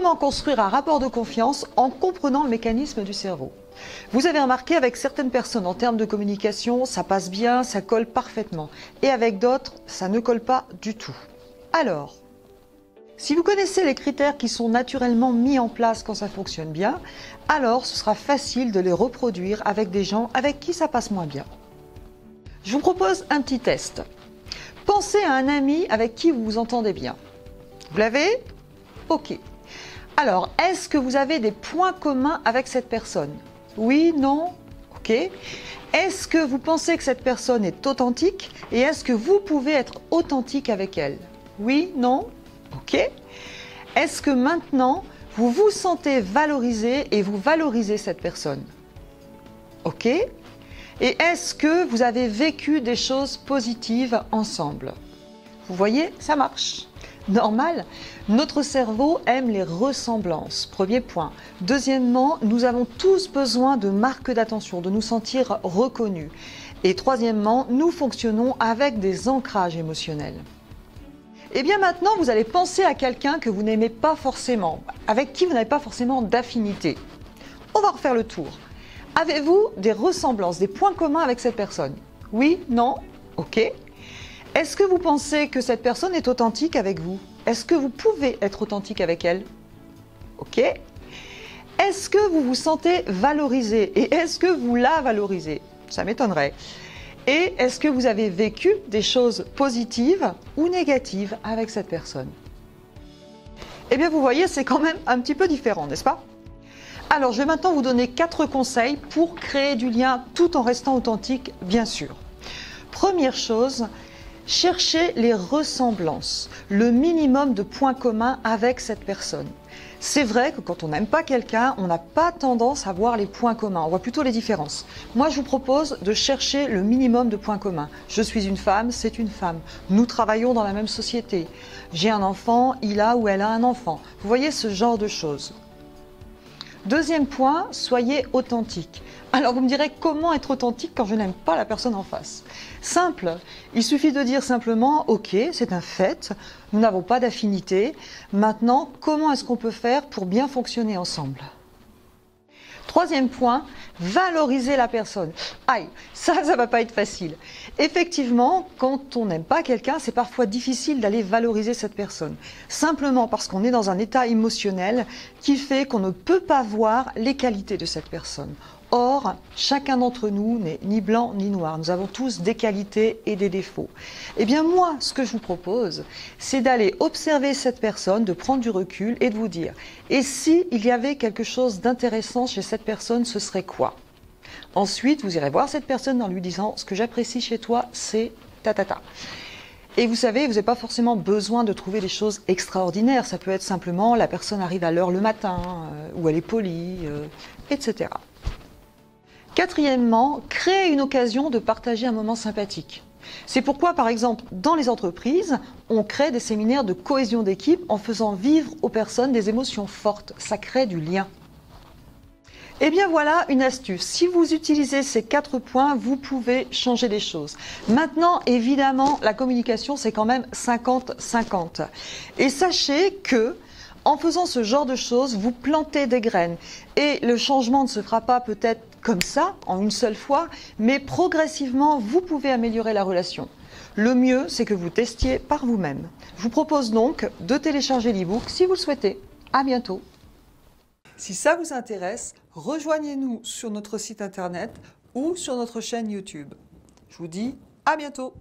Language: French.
Comment construire un rapport de confiance en comprenant le mécanisme du cerveau? Vous avez remarqué, avec certaines personnes, en termes de communication, ça passe bien, ça colle parfaitement. Et avec d'autres, ça ne colle pas du tout. Alors, si vous connaissez les critères qui sont naturellement mis en place quand ça fonctionne bien, alors ce sera facile de les reproduire avec des gens avec qui ça passe moins bien. Je vous propose un petit test. Pensez à un ami avec qui vous vous entendez bien. Vous l'avez? Ok. Alors, est-ce que vous avez des points communs avec cette personne? Oui, non? Ok. Est-ce que vous pensez que cette personne est authentique et est-ce que vous pouvez être authentique avec elle? Oui, non? Ok. Est-ce que maintenant, vous vous sentez valorisé et vous valorisez cette personne? Ok. Et est-ce que vous avez vécu des choses positives ensemble? Vous voyez, ça marche. Normal, notre cerveau aime les ressemblances, premier point. Deuxièmement, nous avons tous besoin de marques d'attention, de nous sentir reconnus. Et troisièmement, nous fonctionnons avec des ancrages émotionnels. Et bien maintenant, vous allez penser à quelqu'un que vous n'aimez pas forcément, avec qui vous n'avez pas forcément d'affinité. On va refaire le tour. Avez-vous des ressemblances, des points communs avec cette personne? Oui? Non? Ok. Est-ce que vous pensez que cette personne est authentique avec vous? Est-ce que vous pouvez être authentique avec elle? Ok. Est-ce que vous vous sentez valorisé et est-ce que vous la valorisez? Ça m'étonnerait. Et est-ce que vous avez vécu des choses positives ou négatives avec cette personne? Eh bien, vous voyez, c'est quand même un petit peu différent, n'est-ce pas? Alors, je vais maintenant vous donner 4 conseils pour créer du lien tout en restant authentique, bien sûr. Première chose, cherchez les ressemblances, le minimum de points communs avec cette personne. C'est vrai que quand on n'aime pas quelqu'un, on n'a pas tendance à voir les points communs, on voit plutôt les différences. Moi, je vous propose de chercher le minimum de points communs. Je suis une femme, c'est une femme. Nous travaillons dans la même société. J'ai un enfant, il a ou elle a un enfant. Vous voyez ce genre de choses. Deuxième point, soyez authentique. Alors vous me direz, comment être authentique quand je n'aime pas la personne en face? Simple, il suffit de dire simplement, ok, c'est un fait, nous n'avons pas d'affinité, maintenant, comment est-ce qu'on peut faire pour bien fonctionner ensemble? Troisième point, valoriser la personne. Aïe, ça va pas être facile. Effectivement, quand on n'aime pas quelqu'un, c'est parfois difficile d'aller valoriser cette personne. Simplement parce qu'on est dans un état émotionnel qui fait qu'on ne peut pas voir les qualités de cette personne. Or, chacun d'entre nous n'est ni blanc ni noir. Nous avons tous des qualités et des défauts. Eh bien moi, ce que je vous propose, c'est d'aller observer cette personne, de prendre du recul et de vous dire, et si il y avait quelque chose d'intéressant chez cette personne, ce serait quoi? Ensuite, vous irez voir cette personne en lui disant, ce que j'apprécie chez toi, c'est ta. Et vous savez, vous n'avez pas forcément besoin de trouver des choses extraordinaires. Ça peut être simplement, la personne arrive à l'heure le matin, ou elle est polie, etc. Quatrièmement, créer une occasion de partager un moment sympathique. C'est pourquoi, par exemple, dans les entreprises, on crée des séminaires de cohésion d'équipe en faisant vivre aux personnes des émotions fortes. Ça crée du lien. Eh bien voilà une astuce. Si vous utilisez ces 4 points, vous pouvez changer des choses. Maintenant, évidemment, la communication, c'est quand même 50-50. Et sachez que, en faisant ce genre de choses, vous plantez des graines. Et le changement ne se fera pas peut-être comme ça, en une seule fois, mais progressivement, vous pouvez améliorer la relation. Le mieux, c'est que vous testiez par vous-même. Je vous propose donc de télécharger l'e-book si vous le souhaitez. À bientôt. Si ça vous intéresse, rejoignez-nous sur notre site internet ou sur notre chaîne YouTube. Je vous dis à bientôt.